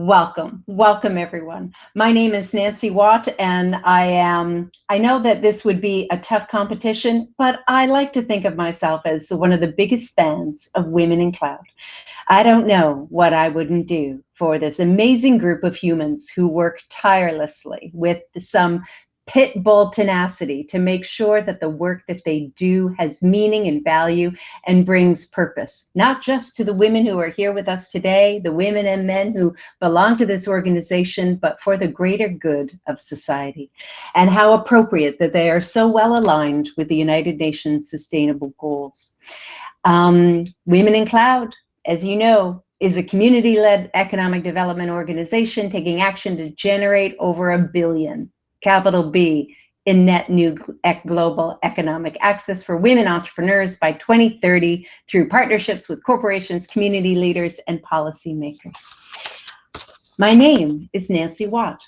Welcome everyone. My name is Nancy Watt, and I know that this would be a tough competition, but I like to think of myself as one of the biggest fans of Women in Cloud. I don't know what I wouldn't do for this amazing group of humans who work tirelessly with some pit bull tenacity to make sure that the work that they do has meaning and value and brings purpose, not just to the women who are here with us today, the women and men who belong to this organization, but for the greater good of society. And how appropriate that they are so well aligned with the United Nations Sustainable Goals. Women in Cloud, as you know, is a community-led economic development organization taking action to generate over $1 billion, capital B, in net new global economic access for women entrepreneurs by 2030 through partnerships with corporations, community leaders, and policymakers. My name is Nancy Watt.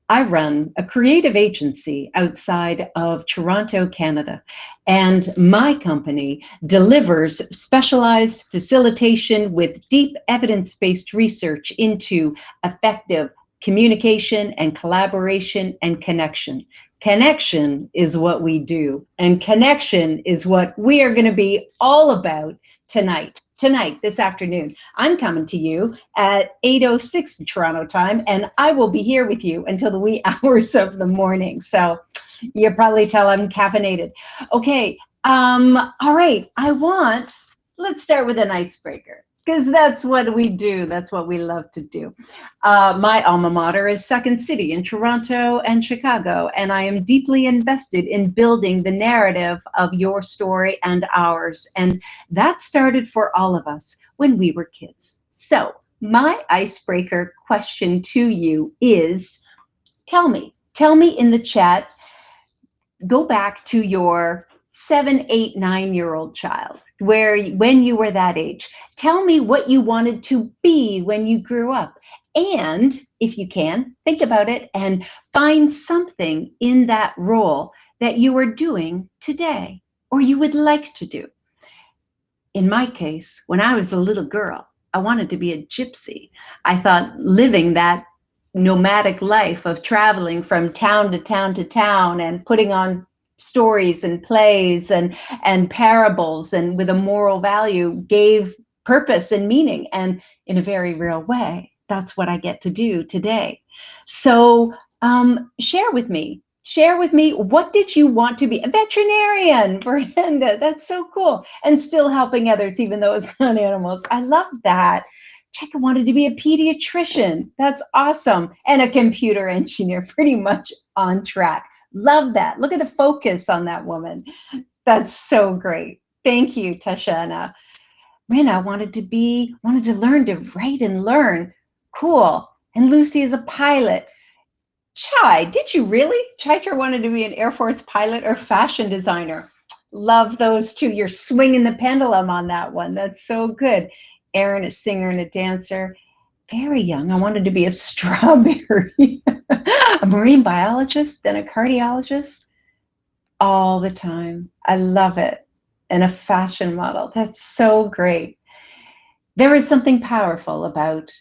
I run a creative agency outside of Toronto, Canada, and my company delivers specialized facilitation with deep evidence-based research into effective communication and collaboration and connection. Connection is what we do, and connection is what we are going to be all about tonight, this afternoon. I'm coming to you at 8:06 Toronto time, and I will be here with you until the wee hours of the morning. So you probably tell I'm caffeinated. Okay, all right, let's start with an icebreaker, because that's what we do. That's what we love to do. My alma mater is Second City in Toronto and Chicago, and I am deeply invested in building the narrative of your story and ours. And that started for all of us when we were kids. So my icebreaker question to you is, tell me in the chat, go back to your 7, 8, 9-year-old child, when you were that age. Tell me what you wanted to be when you grew up. And if you can, think about it and find something in that role that you are doing today or you would like to do. In my case, when I was a little girl, I wanted to be a gypsy. I thought living that nomadic life of traveling from town to town to town and putting on stories and plays and parables and with a moral value gave purpose and meaning, and in a very real way. That's what I get to do today. So share with me, what did you want to be? A veterinarian, Brenda, that's so cool. And still helping others, even though it's on animals. I love that. Cheka wanted to be a pediatrician. That's awesome. And a computer engineer, pretty much on track. Love that. Look at the focus on that woman. That's so great. Thank you, Tashana. Rena wanted to learn to write and learn. Cool. And Lucy is a pilot. Chai, did you really? Chaitra wanted to be an Air Force pilot or fashion designer. Love those two. You're swinging the pendulum on that one. That's so good. Erin, a singer and a dancer. Very young, I wanted to be a strawberry. A marine biologist, then a cardiologist. All the time. I love it. And a fashion model. That's so great. There is something powerful about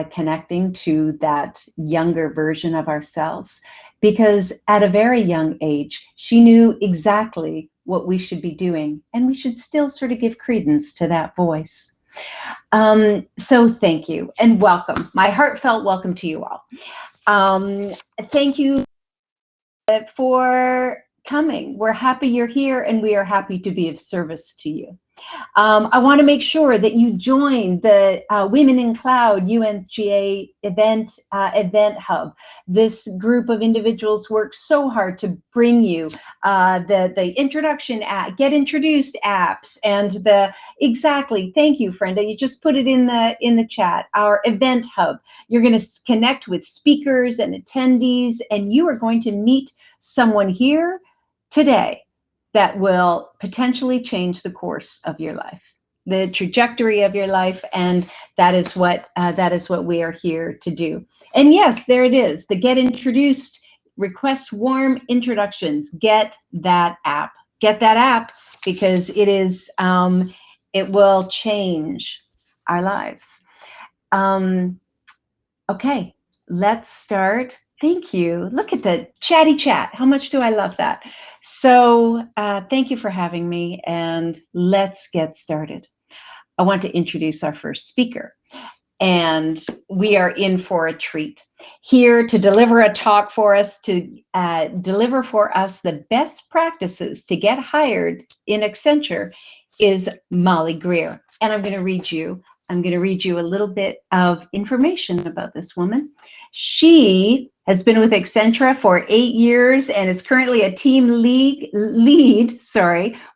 connecting to that younger version of ourselves, because at a very young age, she knew exactly what we should be doing, and we should still sort of give credence to that voice. So thank you and welcome. My heartfelt welcome to you all. Thank you for coming. We're happy you're here, and we are happy to be of service to you. I want to make sure that you join the Women in Cloud UNGA event hub. This group of individuals work so hard to bring you the introduction app, get introduced apps, and thank you, Brenda. You just put it in the chat. Our event hub. You're going to connect with speakers and attendees, and you are going to meet someone here today that will potentially change the course of your life, the trajectory of your life, and that is what we are here to do. And yes, there it is, the Get Introduced, request warm introductions. Get that app, because it will change our lives. Okay, let's start. Thank you. Look at the chatty chat. How much do I love that? So, thank you for having me, and let's get started. I want to introduce our first speaker, and we are in for a treat. Here to deliver a talk for us, to deliver for us the best practices to get hired in Accenture is Molly Greer. And I'm going to read you a little bit of information about this woman. She has been with Accenture for 8 years and is currently a team lead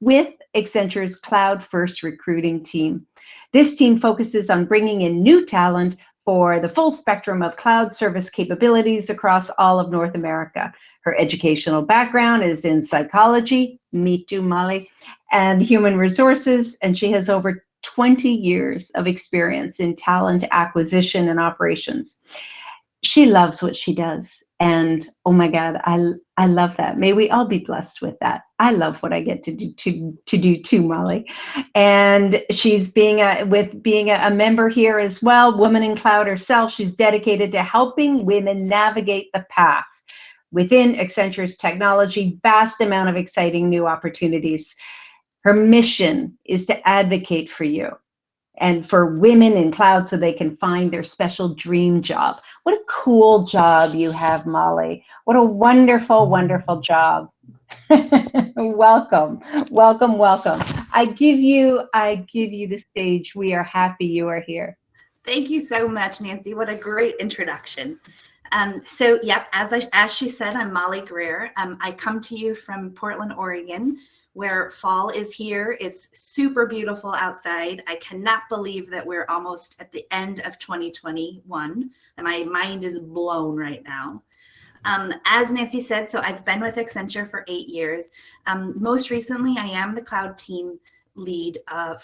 with Accenture's Cloud First recruiting team. This team focuses on bringing in new talent for the full spectrum of cloud service capabilities across all of North America. Her educational background is in psychology, me too, Molly, and human resources, and she has over 20 years of experience in talent acquisition and operations. She loves what she does. And oh my God, I love that. May we all be blessed with that. I love what I get to do too, Molly. And she's being a member here as well, Woman in Cloud herself. She's dedicated to helping women navigate the path within Accenture's technology, vast amount of exciting new opportunities. Her mission is to advocate for you and for women in cloud so they can find their special dream job. What a cool job you have, Molly. What a wonderful, wonderful job. Welcome, welcome, welcome. I give you the stage. We are happy you are here. Thank you so much, Nancy. What a great introduction. So, yep, as she said, I'm Molly Greer. I come to you from Portland, Oregon, where fall is here. It's super beautiful outside. I cannot believe that we're almost at the end of 2021, and my mind is blown right now. As Nancy said, so I've been with Accenture for 8 years. Most recently, I am the cloud team lead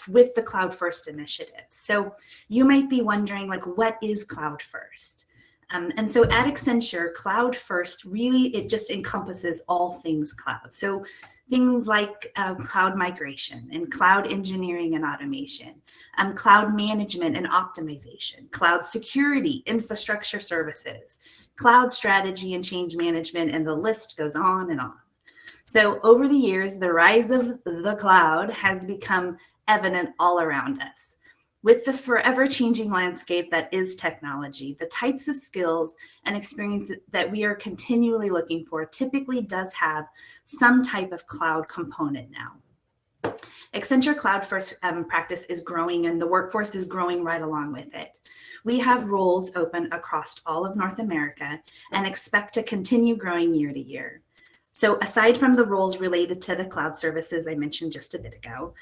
with the Cloud First initiative. So you might be wondering, like, what is Cloud First? And so at Accenture, Cloud First really, it just encompasses all things cloud. So things like cloud migration and cloud engineering and automation, cloud management and optimization, cloud security, infrastructure services, cloud strategy and change management, and the list goes on and on. So over the years, the rise of the cloud has become evident all around us. With the forever changing landscape that is technology, the types of skills and experience that we are continually looking for typically does have some type of cloud component now. Accenture Cloud First practice is growing, and the workforce is growing right along with it. We have roles open across all of North America and expect to continue growing year to year. So aside from the roles related to the cloud services I mentioned just a bit ago,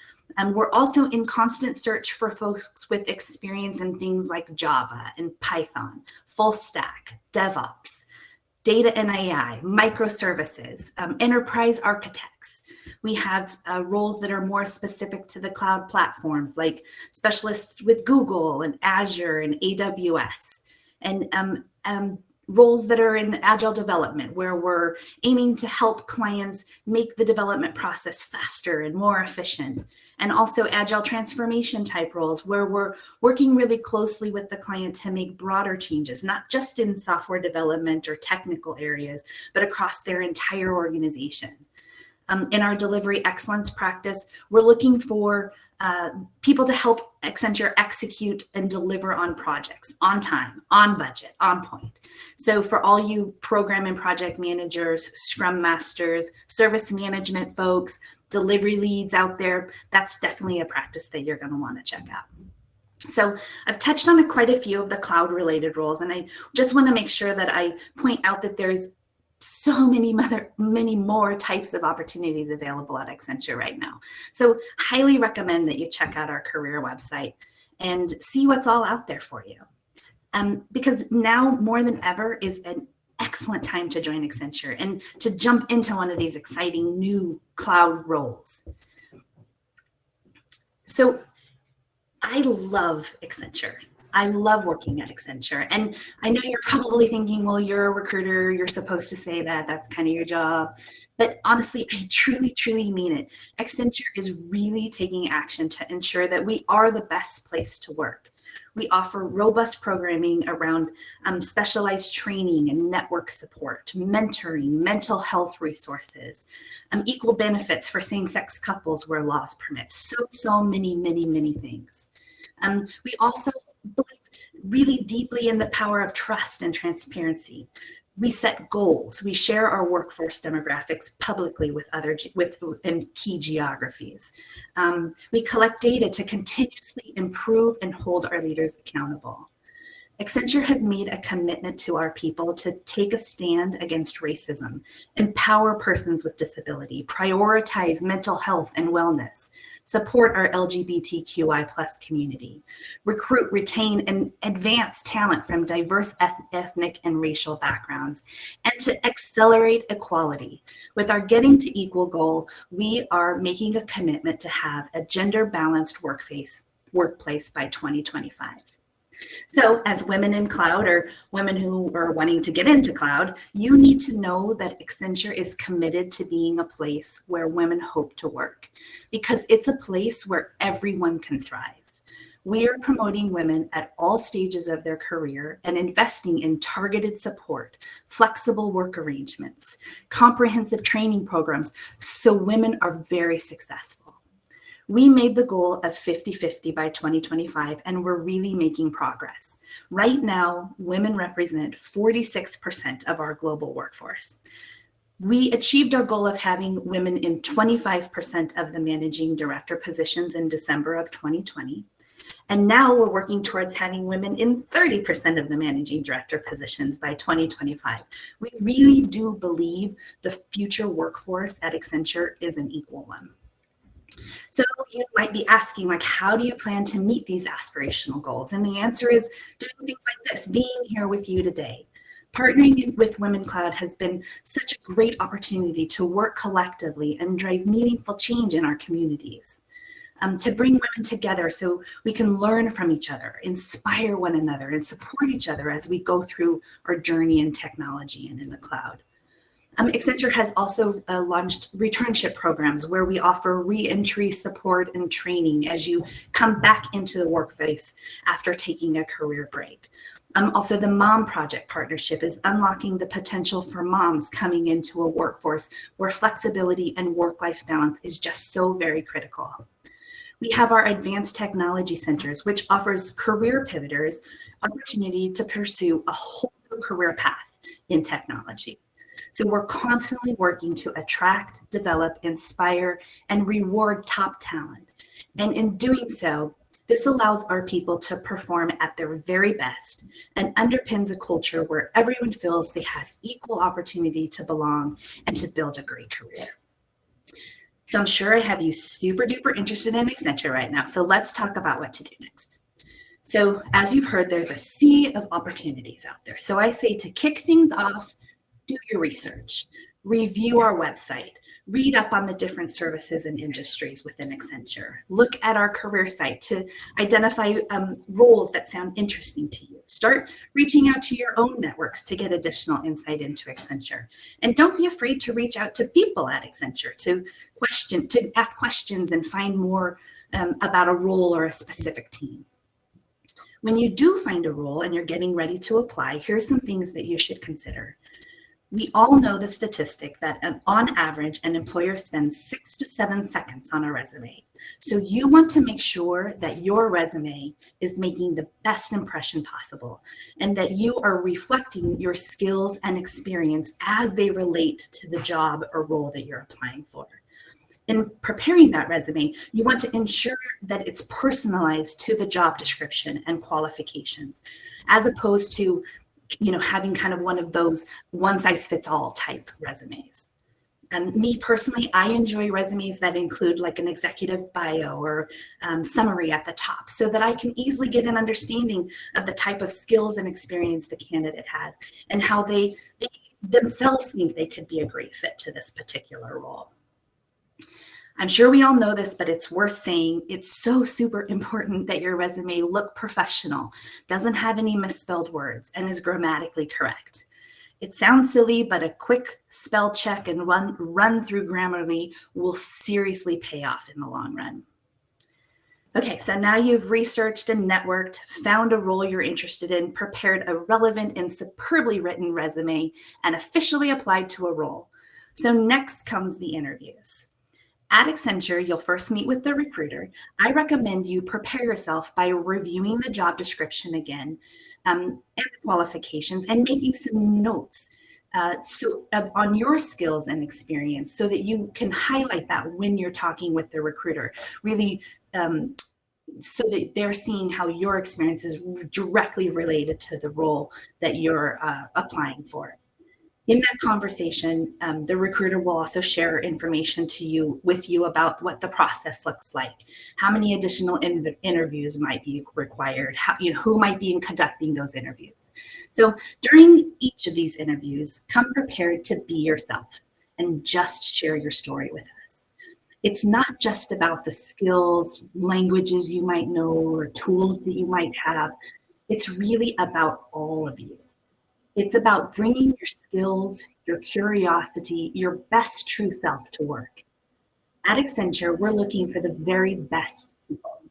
we're also in constant search for folks with experience in things like Java and Python, full stack, DevOps, data and AI, microservices, enterprise architects. We have roles that are more specific to the cloud platforms, like specialists with Google and Azure and AWS, and roles that are in agile development, where we're aiming to help clients make the development process faster and more efficient. And also agile transformation type roles, where we're working really closely with the client to make broader changes, not just in software development or technical areas, but across their entire organization. In our delivery excellence practice, we're looking for people to help Accenture execute and deliver on projects on time, on budget, on point. So for all you program and project managers, scrum masters, service management folks, delivery leads out there, that's definitely a practice that you're going to want to check out. So I've touched on quite a few of the cloud related roles, and I just want to make sure that I point out that there's so many more types of opportunities available at Accenture right now. So highly recommend that you check out our career website and see what's all out there for you. Because now more than ever is an excellent time to join Accenture and to jump into one of these exciting new cloud roles. So I love Accenture. I love working at Accenture. And I know you're probably thinking, well, you're a recruiter, you're supposed to say that, that's kind of your job. But honestly, I truly, truly mean it. Accenture is really taking action to ensure that we are the best place to work. We offer robust programming around specialized training and network support, mentoring, mental health resources, equal benefits for same-sex couples where laws permit. So many things. We also believe really deeply in the power of trust and transparency. We set goals. We share our workforce demographics publicly with in key geographies. We collect data to continuously improve and hold our leaders accountable. Accenture has made a commitment to our people to take a stand against racism, empower persons with disability, prioritize mental health and wellness, support our LGBTQI+ community, recruit, retain, and advance talent from diverse ethnic and racial backgrounds, and to accelerate equality. With our Getting to Equal goal, we are making a commitment to have a gender-balanced workplace by 2025. So as women in cloud or women who are wanting to get into cloud, you need to know that Accenture is committed to being a place where women hope to work, because it's a place where everyone can thrive. We are promoting women at all stages of their career and investing in targeted support, flexible work arrangements, comprehensive training programs, so women are very successful. We made the goal of 50-50 by 2025, and we're really making progress. Right now, women represent 46% of our global workforce. We achieved our goal of having women in 25% of the managing director positions in December of 2020. And now we're working towards having women in 30% of the managing director positions by 2025. We really do believe the future workforce at Accenture is an equal one. So you might be asking, like, how do you plan to meet these aspirational goals? And the answer is doing things like this, being here with you today. Partnering with Women Cloud has been such a great opportunity to work collectively and drive meaningful change in our communities, to bring women together so we can learn from each other, inspire one another, and support each other as we go through our journey in technology and in the cloud. Accenture has also launched returnship programs where we offer re-entry support and training as you come back into the workplace after taking a career break. Also, the Mom Project partnership is unlocking the potential for moms coming into a workforce where flexibility and work-life balance is just so very critical. We have our advanced technology centers, which offers career pivoters opportunity to pursue a whole new career path in technology. So we're constantly working to attract, develop, inspire, and reward top talent. And in doing so, this allows our people to perform at their very best and underpins a culture where everyone feels they have equal opportunity to belong and to build a great career. So I'm sure I have you super duper interested in Accenture right now. So let's talk about what to do next. So as you've heard, there's a sea of opportunities out there. So I say to kick things off, do your research, review our website, read up on the different services and industries within Accenture, look at our career site to identify roles that sound interesting to you. Start reaching out to your own networks to get additional insight into Accenture. And don't be afraid to reach out to people at Accenture to ask questions and find more about a role or a specific team. When you do find a role and you're getting ready to apply, here's some things that you should consider. We all know the statistic that on average, an employer spends 6 to 7 seconds on a resume. So you want to make sure that your resume is making the best impression possible and that you are reflecting your skills and experience as they relate to the job or role that you're applying for. In preparing that resume, you want to ensure that it's personalized to the job description and qualifications, as opposed to having kind of one of those one-size-fits-all type resumes. And me personally, I enjoy resumes that include like an executive bio or summary at the top so that I can easily get an understanding of the type of skills and experience the candidate has and how they themselves think they could be a great fit to this particular role. I'm sure we all know this, but it's worth saying it's so super important that your resume look professional, doesn't have any misspelled words, and is grammatically correct. It sounds silly, but a quick spell check and run through Grammarly will seriously pay off in the long run. Okay, so now you've researched and networked, found a role you're interested in, prepared a relevant and superbly written resume, and officially applied to a role. So next comes the interviews. At Accenture, you'll first meet with the recruiter. I recommend you prepare yourself by reviewing the job description again, and the qualifications, and making some notes on your skills and experience so that you can highlight that when you're talking with the recruiter. Really, so that they're seeing how your experience is directly related to the role that you're applying for. In that conversation, the recruiter will also share information with you about what the process looks like, how many additional interviews might be required, who might be conducting those interviews. So during each of these interviews, come prepared to be yourself and just share your story with us. It's not just about the skills, languages you might know, or tools that you might have. It's really about all of you. It's about bringing your skills, your curiosity, your best true self to work. At Accenture, we're looking for the very best people.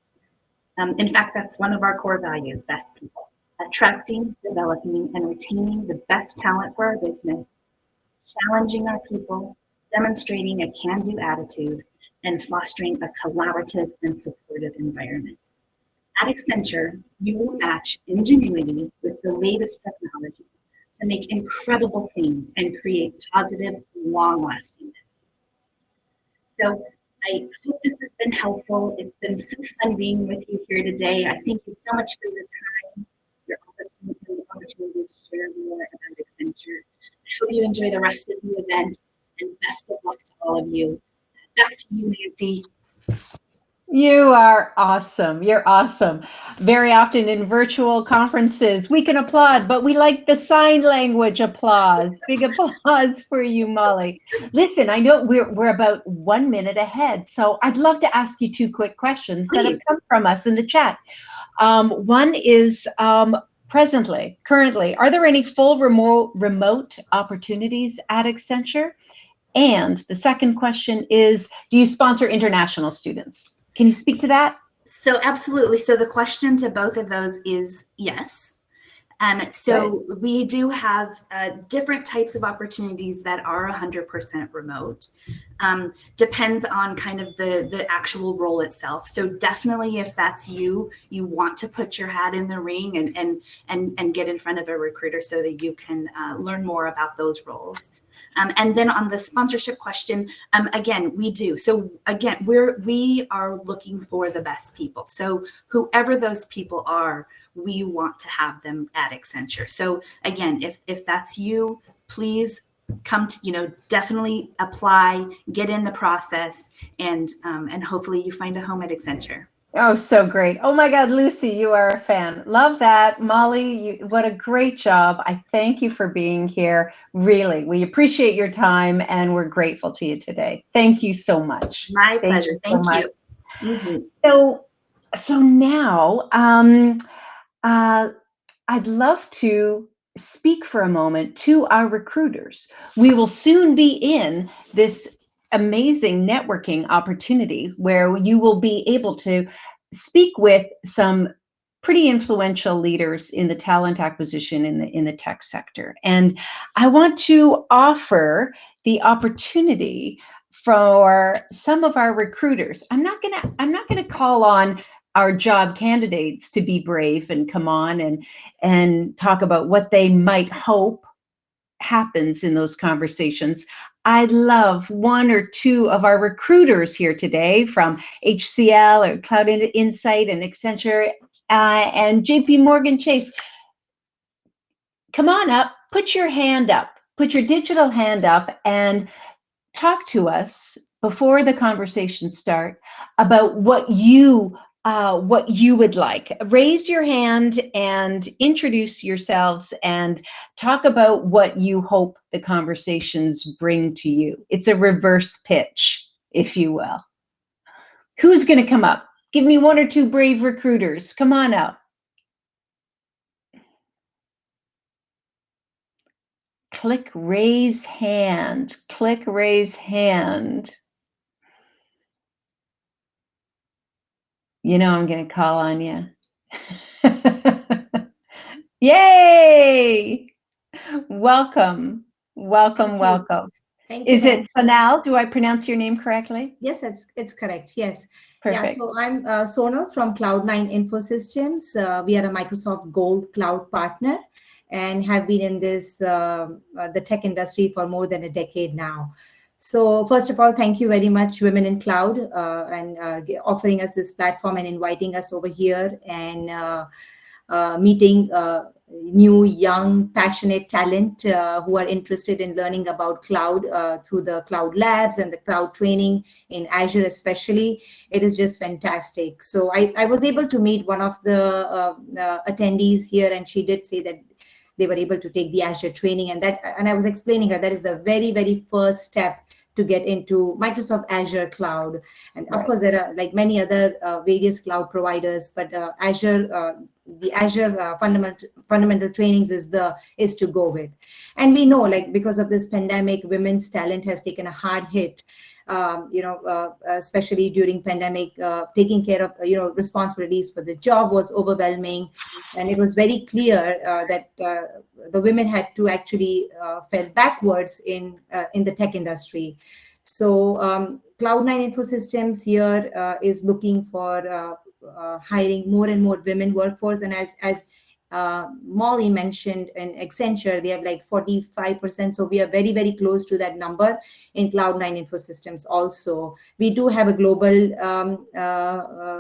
In fact, that's one of our core values, best people. Attracting, developing, and retaining the best talent for our business, challenging our people, demonstrating a can-do attitude, and fostering a collaborative and supportive environment. At Accenture, you will match ingenuity with the latest technology to make incredible things and create positive, long-lasting. So I hope this has been helpful. It's been so fun being with you here today. I thank you so much for your time, your opportunity to share more about Accenture. I hope you enjoy the rest of the event, and best of luck to all of you. Back to you, Nancy. You are awesome. You're awesome. Very often in virtual conferences, we can applaud, but we like the sign language applause. Big applause for you, Molly. Listen, I know we're about 1 minute ahead, so I'd love to ask you two quick questions that have come from us in the chat. One is currently, are there any full remote opportunities at Accenture? And the second question is, do you sponsor international students? Can you speak to that? So absolutely. So the question to both of those is yes. So we do have different types of opportunities that are 100% remote. Depends on kind of the actual role itself. So definitely, if that's you want to put your hat in the ring and get in front of a recruiter so that you can learn more about those roles. And then on the sponsorship question, again, we do. So again, we are looking for the best people. So whoever those people are, we want to have them at Accenture. So again, if that's you, please come to, definitely apply, get in the process, and hopefully you find a home at Accenture. Oh, so great. Oh my God, Lucy, you are a fan. Love that. Molly, what a great job. I thank you for being here. Really, we appreciate your time and we're grateful to you today. Thank you so much. My pleasure. Thank you. Mm-hmm. So now I'd love to speak for a moment to our recruiters. We will soon be in this amazing networking opportunity where you will be able to speak with some pretty influential leaders in the talent acquisition in the tech sector. And I want to offer the opportunity for some of our recruiters. I'm not gonna call on our job candidates to be brave and come on and talk about what they might hope happens in those conversations. I'd love one or two of our recruiters here today from HCL or Cloud Insight and Accenture and JP Morgan Chase. Come on up, put your hand up, put your digital hand up and talk to us before the conversation start about what you would like. Raise your hand and introduce yourselves and talk about what you hope the conversations bring to you. It's a reverse pitch, if you will. Who's going to come up? Give me one or two brave recruiters. Come on up. Click raise hand. Click raise hand. You know I'm going to call on you. Yay! Welcome, welcome, Thank you. welcome. Thank you, Is it Nancy. Sanal? Do I pronounce your name correctly? Yes, it's correct. Yes. Yeah, Perfect. so I'm Sonal from Cloud9 Infosystems. We are a Microsoft Gold Cloud partner and have been in the tech industry for more than a decade now. So first of all, thank you very much, Women in Cloud, and offering us this platform and inviting us over here and meeting new, young, passionate talent who are interested in learning about cloud through the cloud labs and the cloud training in Azure, especially. It is just fantastic. So I was able to meet one of the attendees here, and she did say that they were able to take the Azure training, and I was explaining her that is the very, very first step to get into Microsoft Azure cloud. And of Right. course, there are like many other various cloud providers, but the Azure fundamental trainings is to go with. And we know, like, because of this pandemic, women's talent has taken a hard hit. Especially during pandemic, taking care of responsibilities for the job was overwhelming, and it was very clear that the women had to actually fell backwards in the tech industry. So Cloud9 Infosystems here is looking for hiring more and more women workforce, and as Molly mentioned, in Accenture, they have like 45%. So we are very, very close to that number in Cloud9 Infosystems also. We do have a global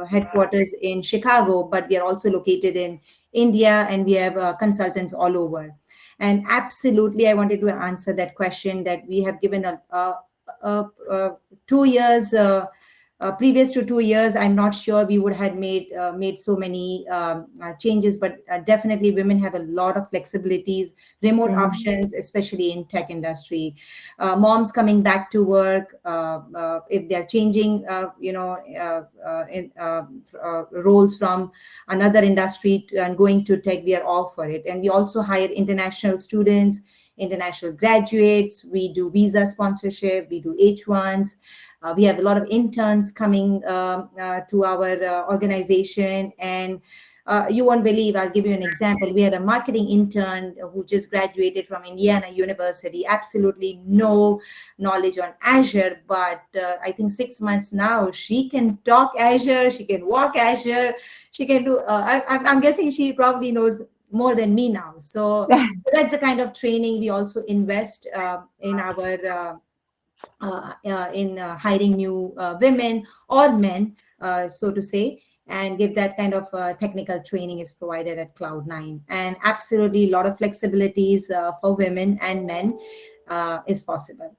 headquarters in Chicago, but we are also located in India, and we have consultants all over. And absolutely, I wanted to answer that question that we have given a 2 years. Previous to 2 years, I'm not sure we would have made so many changes, but definitely women have a lot of flexibilities, remote options, especially in tech industry. Moms coming back to work, if they're changing, roles from another industry and going to tech, we are all for it. And we also hire international students, international graduates. We do visa sponsorship, we do H1s. We have a lot of interns coming to our organization, and you won't believe, I'll give you an example. We had a marketing intern who just graduated from Indiana University, absolutely no knowledge on Azure, but I think 6 months now, she can talk Azure, she can walk Azure, she can do, I'm guessing she probably knows more than me now. So that's the kind of training we also invest in our hiring new women or men, so to say, and give that kind of technical training is provided at Cloud9. And absolutely a lot of flexibilities for women and men is possible.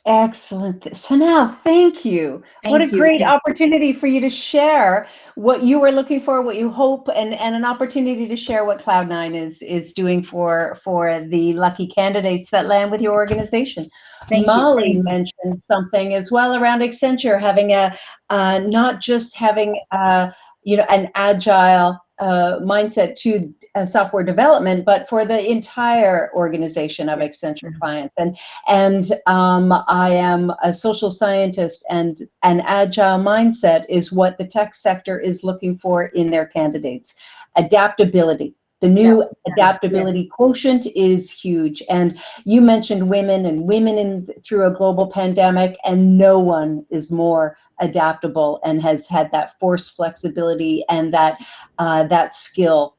Excellent. Sanal, thank you. What a Thank you. great opportunity for you to share what you were looking for, what you hope, and an opportunity to share what Cloud9 is doing for the lucky candidates that land with your organization. Thank you. Molly Thank you. mentioned something as well around Accenture having not just having an agile mindset to software development, but for the entire organization of Yes. Accenture clients. And I am a social scientist, and an agile mindset is what the tech sector is looking for in their candidates. Adaptability. The new adaptability Yes. quotient is huge. And you mentioned women and women through a global pandemic, and no one is more adaptable and has had that force flexibility and that skill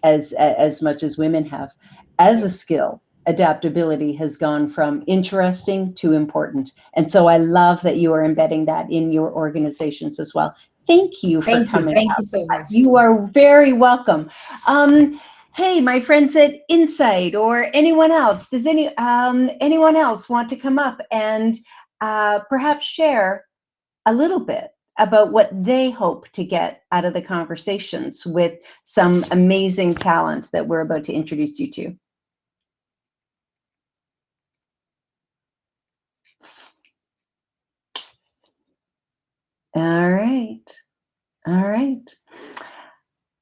as much as women have. As a skill, adaptability has gone from interesting to important. And so I love that you are embedding that in your organizations as well. Thank you for Thank you. coming Thank up. you so much. You are very welcome. Hey, my friends at Insight or anyone else, does anyone else want to come up and perhaps share a little bit about what they hope to get out of the conversations with some amazing talent that we're about to introduce you to? All right. All right.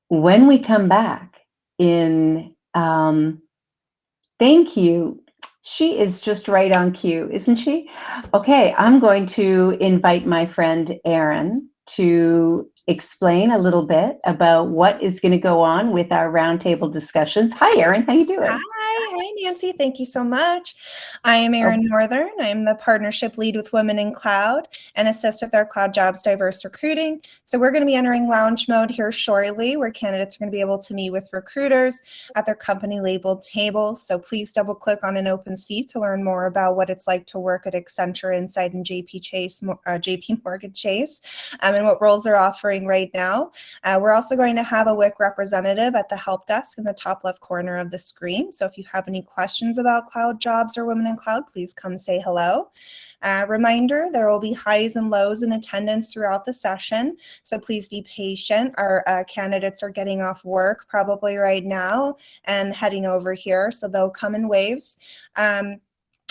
When we come back thank you. She is just right on cue, isn't she? Okay, I'm going to invite my friend Erin to explain a little bit about what is going to go on with our roundtable discussions. Hi, Erin. How you doing? Hi, Nancy. Thank you so much. I am Erin Northern. I'm the partnership lead with Women in Cloud and assist with our Cloud Jobs diverse recruiting. So we're going to be entering lounge mode here shortly, where candidates are going to be able to meet with recruiters at their company labeled tables. So please double click on an open seat to learn more about what it's like to work at Accenture, Insight, and JP Morgan Chase, and what roles they're offering right now. We're also going to have a WIC representative at the help desk in the top left corner of the screen. So if you have any questions about cloud jobs or Women in Cloud, please come say hello. Reminder, there will be highs and lows in attendance throughout the session, so please be patient. Our candidates are getting off work probably right now and heading over here, so they'll come in waves.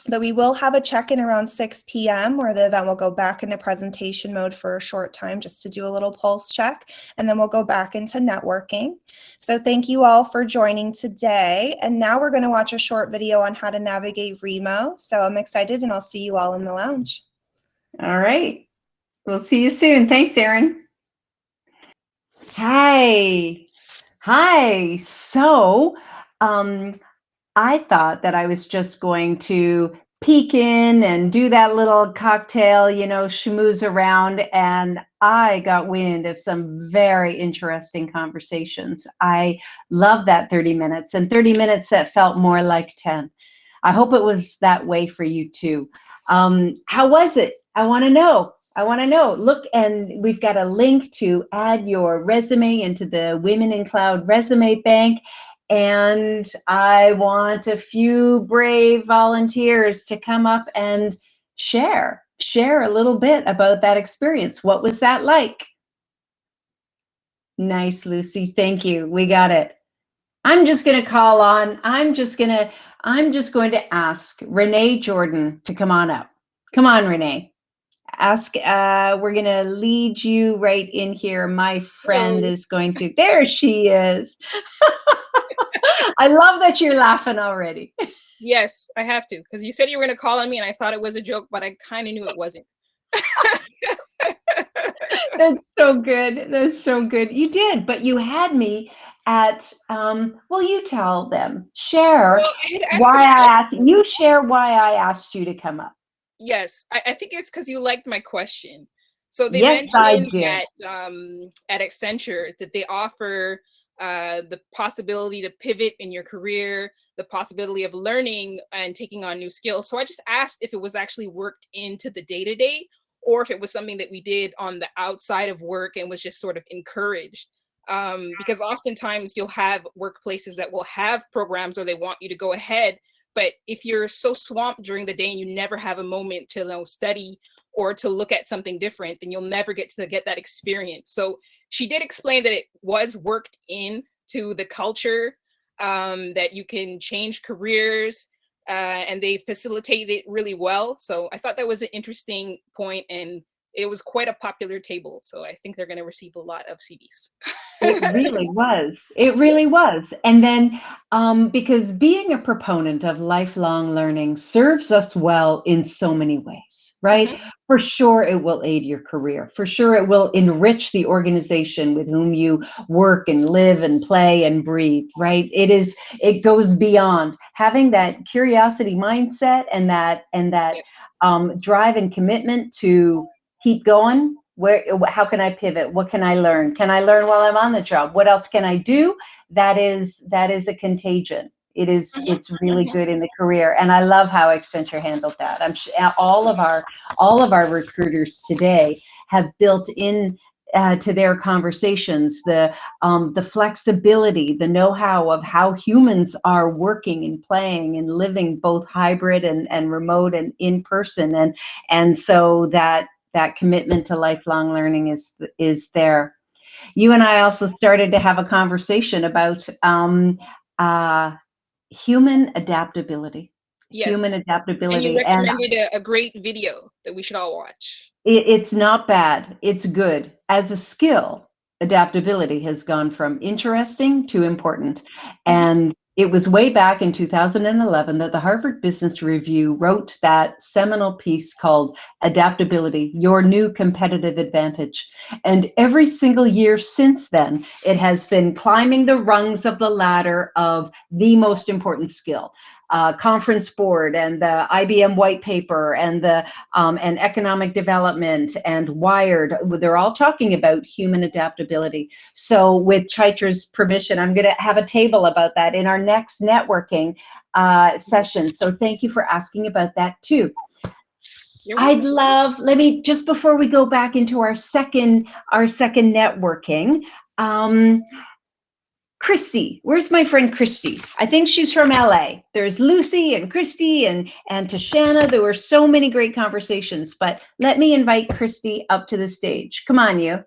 But we will have a check-in around 6 p.m. where the event will go back into presentation mode for a short time just to do a little pulse check, and then we'll go back into networking. So thank you all for joining today. And now we're going to watch a short video on how to navigate Remo. So I'm excited, and I'll see you all in the lounge. All right. We'll see you soon. Thanks, Erin. Hi. Hi. So, I thought that I was just going to peek in and do that little cocktail, you know, schmooze around, and I got wind of some very interesting conversations. I love that 30 minutes, and 30 minutes that felt more like 10. I hope it was that way for you too. How was it? I want to know. I want to know. Look, and we've got a link to add your resume into the Women in Cloud resume bank. And I want a few brave volunteers to come up and share a little bit about that experience. What was that like? Nice, Lucy. Thank you. We got it. I'm just going to ask Renee Jordan to come on up. Come on, Renee. We're going to lead you right in here. My friend is going to, there she is. I love that you're laughing already. Yes, I have to, because you said you were going to call on me and I thought it was a joke, but I kind of knew it wasn't. That's so good. That's so good. You did, but you had me at, well, you tell them. Share why I asked you to come up. Yes, I think it's because you liked my question. So they yes, mentioned that at Accenture that they offer the possibility to pivot in your career, the possibility of learning and taking on new skills. So I just asked if it was actually worked into the day-to-day, or if it was something that we did on the outside of work and was just sort of encouraged. Because oftentimes you'll have workplaces that will have programs or they want you to go ahead. But if you're so swamped during the day and you never have a moment to study or to look at something different, then you'll never get that experience. So she did explain that it was worked into the culture, that you can change careers, and they facilitate it really well. So I thought that was an interesting point, and it was quite a popular table. So I think they're going to receive a lot of CVs. It really was. It really was. And then because being a proponent of lifelong learning serves us well in so many ways, right? Mm-hmm. For sure, it will aid your career. For sure, it will enrich the organization with whom you work and live and play and breathe, right? It goes beyond having that curiosity mindset and that yes. Drive and commitment to keep going. How can I pivot? What can I learn? Can I learn while I'm on the job? What else can I do? That is a contagion. It's really good in the career, and I love how Accenture handled that. I'm sure all of our recruiters today have built in to their conversations the flexibility, the know-how of how humans are working and playing and living both hybrid and remote and in person, and so that commitment to lifelong learning is there. You and I also started to have a conversation about human adaptability. Yes. Human adaptability. And you recommended a great video that we should all watch. It's not bad. It's good. As a skill, adaptability has gone from interesting to important. And it was way back in 2011 that the Harvard Business Review wrote that seminal piece called Adaptability, Your New Competitive Advantage. And every single year since then, it has been climbing the rungs of the ladder of the most important skill. Conference Board and the IBM white paper and the and economic development and Wired, they're all talking about human adaptability. So with Chaitra's permission, I'm going to have a table about that in our next networking session. So thank you for asking about that too. I'd love, let me, just before we go back into our second networking, Christy, where's my friend Christy? I think she's from LA. There's Lucy and Christy and Tashana. There were so many great conversations, but let me invite Christy up to the stage. Come on, you.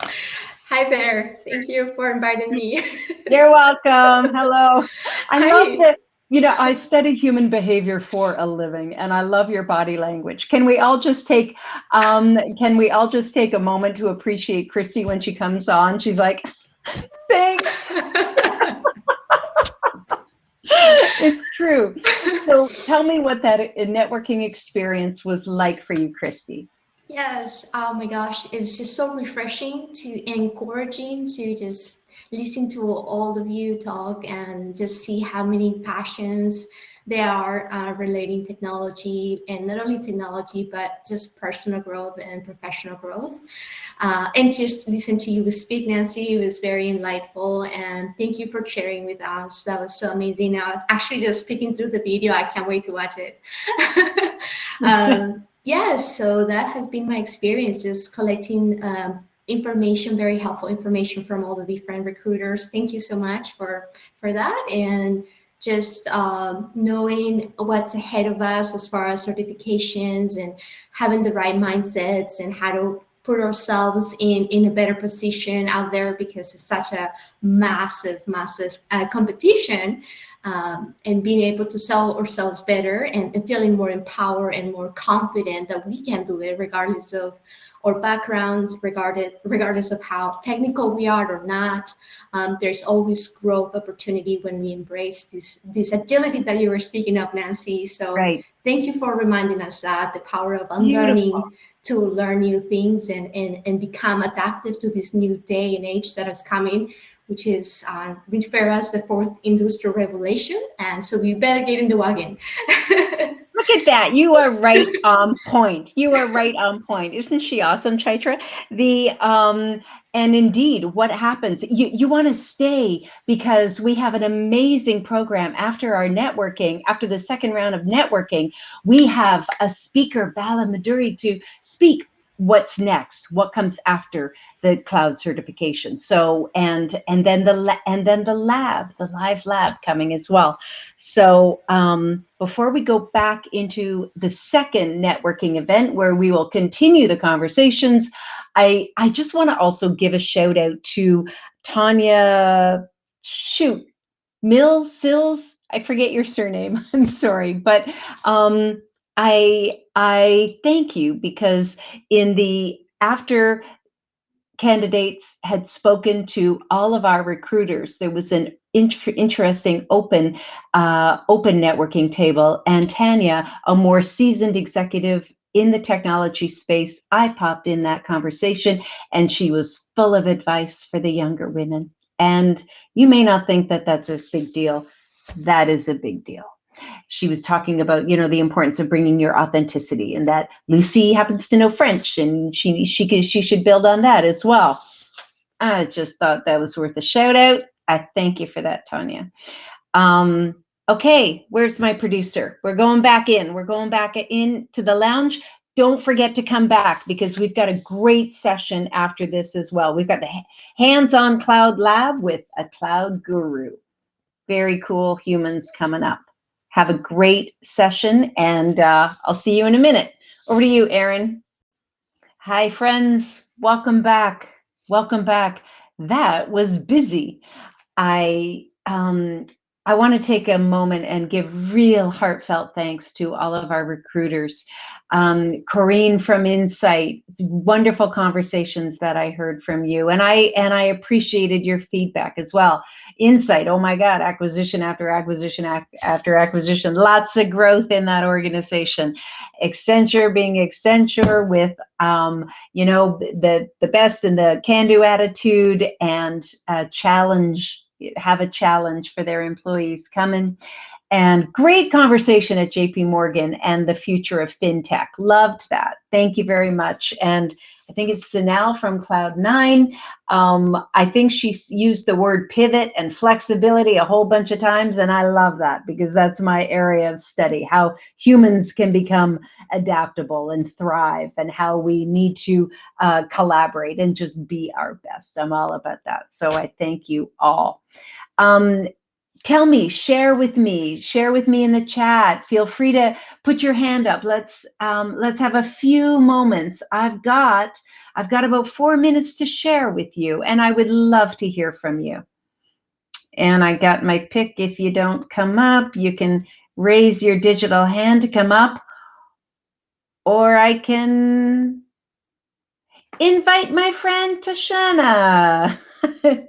Hi there. Thank you for inviting me. You're welcome. Hello. I Hi. love that. You know, I study human behavior for a living, and I love your body language. Can we all just take a moment to appreciate Christy when she comes on? She's like, thanks. It's true. So tell me what that networking experience was like for you, Christy. Yes. Oh my gosh. It was just so refreshing and encouraging to just listen to all of you talk and just see how many passions there are relating technology, and not only technology, but just personal growth and professional growth. And just listen to you speak, Nancy. It was very enlightful, and thank you for sharing with us. That was so amazing. Now, actually, just speaking through the video, I can't wait to watch it. Yes, so that has been my experience, just collecting information, very helpful information from all the different recruiters. Thank you so much for that, and just knowing what's ahead of us as far as certifications and having the right mindsets and how to put ourselves in a better position out there, because it's such a massive competition, and being able to sell ourselves better and feeling more empowered and more confident that we can do it regardless of our backgrounds, regardless of how technical we are or not. There's always growth opportunity when we embrace this agility that you were speaking of, Nancy. So right. Thank you for reminding us that the power of unlearning. Beautiful. To learn new things and become adaptive to this new day and age that is coming, which is refer as the fourth industrial revolution. And so we better get in the wagon. Look at that. You are right on point. You are right on point. Isn't she awesome, Chaitra? And indeed, what happens, you want to stay, because we have an amazing program after our networking, after the second round of networking. We have a speaker, Bala Maduri, to speak what's next, what comes after the cloud certification. So and then the live lab coming as well. So before we go back into the second networking event where we will continue the conversations, I just want to also give a shout out to Tanya Sills. I forget your surname. I'm sorry, but I thank you, because after candidates had spoken to all of our recruiters, there was an interesting open networking table, and Tanya, a more seasoned executive in the technology space, I popped in that conversation, and she was full of advice for the younger women. And you may not think that that's a big deal. That is a big deal. She was talking about, the importance of bringing your authenticity, and that Lucy happens to know French, and she should build on that as well. I just thought that was worth a shout out. I thank you for that, Tanya. Okay, where's my producer? We're going back in. We're going back into the lounge. Don't forget to come back, because we've got a great session after this as well. We've got the hands-on cloud lab with a cloud guru. Very cool humans coming up. Have a great session, and I'll see you in a minute. Over to you, Erin. Hi, friends. Welcome back. Welcome back. That was busy. I want to take a moment and give real heartfelt thanks to all of our recruiters. Corrine from Insight, wonderful conversations that I heard from you, and I appreciated your feedback as well. Insight, oh my God, acquisition after acquisition after acquisition, lots of growth in that organization. Accenture being Accenture with the best in the can-do attitude and have a challenge for their employees coming. And great conversation at JP Morgan and the future of fintech. Loved that. Thank you very much. And I think it's Sanal from Cloud9. I think she used the word pivot and flexibility a whole bunch of times, and I love that because that's my area of study, how humans can become adaptable and thrive, and how we need to collaborate and just be our best. I'm all about that. So I thank you all. Tell me, share with me in the chat. Feel free to put your hand up. Let's have a few moments. I've got about 4 minutes to share with you, and I would love to hear from you. And I got my pick. If you don't come up, you can raise your digital hand to come up, or I can invite my friend Tashana.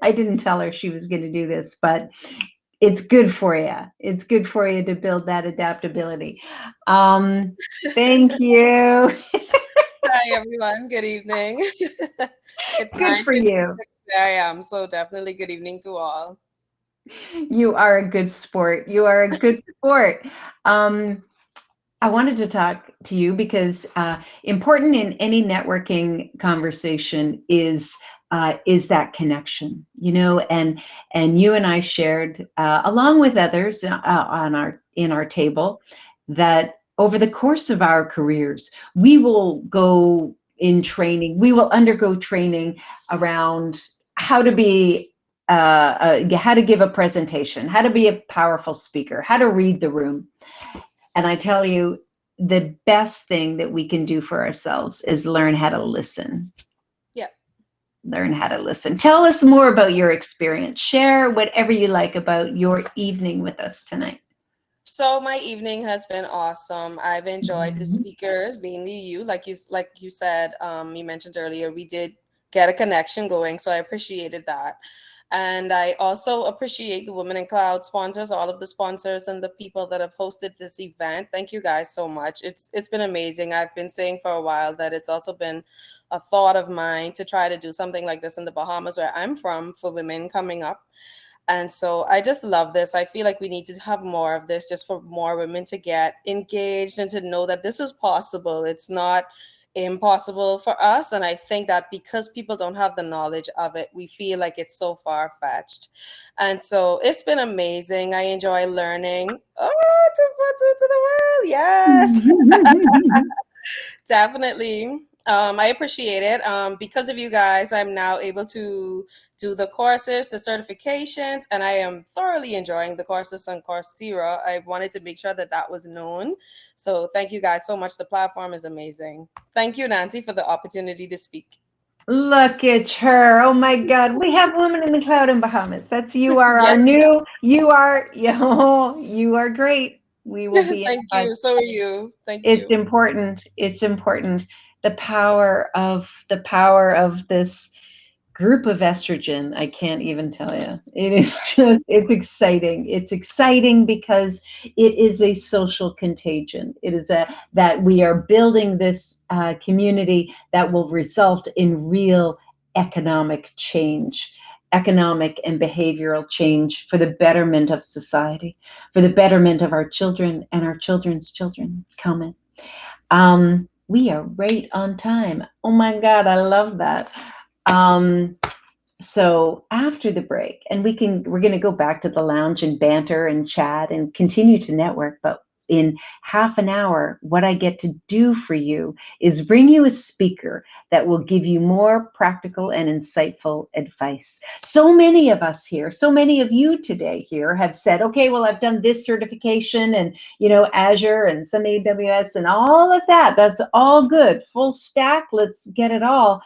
I didn't tell her she was going to do this, but it's good for you. It's good for you to build that adaptability. Thank you. Hi, everyone. Good evening. It's good for you. I am. So definitely good evening to all. You are a good sport. You are a good sport. I wanted to talk to you because important in any networking conversation is that connection, and you and I shared along with others in our table that over the course of our careers, we will go in training, we will undergo training around how to be how to give a presentation, how to be a powerful speaker, how to read the room. And I tell you, the best thing that we can do for ourselves is learn how to listen. Yeah. Learn how to listen. Tell us more about your experience. Share whatever you like about your evening with us tonight. So my evening has been awesome. I've enjoyed the speakers, mainly you. Like you said, you mentioned earlier, we did get a connection going. So I appreciated that. And I also appreciate the Women in Cloud sponsors, all of the sponsors and the people that have hosted this event. Thank you guys so much. It's been amazing. I've been saying for a while that it's also been a thought of mine to try to do something like this in the Bahamas, where I'm from, for women coming up. And so I just love this. I feel like we need to have more of this, just for more women to get engaged and to know that this is possible. It's not impossible for us. And I think that because people don't have the knowledge of it, we feel like it's so far-fetched. And so it's been amazing. I enjoy learning. Oh, to the world. Yes. Definitely. I appreciate it. Because of you guys, I'm now able to do the courses, the certifications, and I am thoroughly enjoying the courses on Coursera. I wanted to make sure that that was known. So thank you guys so much. The platform is amazing. Thank you, Nancy, for the opportunity to speak. Look at her. Oh my God. We have Women in the Cloud in Bahamas. You are our new, you are great. We will be Thank you. So are you. Thank you. It's important. It's important. The power of this group of estrogen, I can't even tell you. It is just, it's exciting. It's exciting because it is a social contagion. It is that we are building this community that will result in real economic change, economic and behavioral change for the betterment of society, for the betterment of our children and our children's children coming. We are right on time. Oh my God, I love that. So after the break, and we're going to go back to the lounge and banter and chat and continue to network, but in half an hour, what I get to do for you is bring you a speaker that will give you more practical and insightful advice. So many of us here, so many of you today here have said, okay, well, I've done this certification and, Azure and some AWS and all of that. That's all good. Full stack. Let's get it all.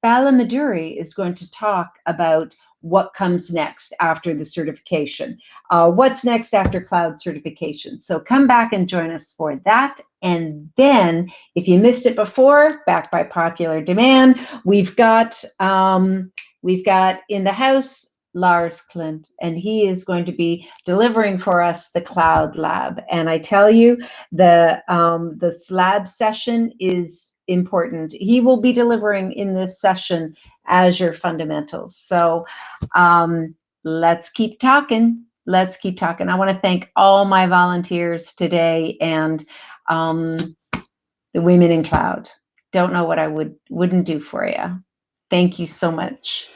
Bala Maduri is going to talk about what comes next after the certification. What's next after cloud certification? So come back and join us for that. And then, if you missed it before, back by popular demand, we've got in the house Lars Klint, and he is going to be delivering for us the Cloud Lab. And I tell you, the lab session is important. He will be delivering in this session Azure fundamentals. So let's keep talking. Let's keep talking. I want to thank all my volunteers today and the Women in Cloud. Don't know what I wouldn't do for you. Thank you so much.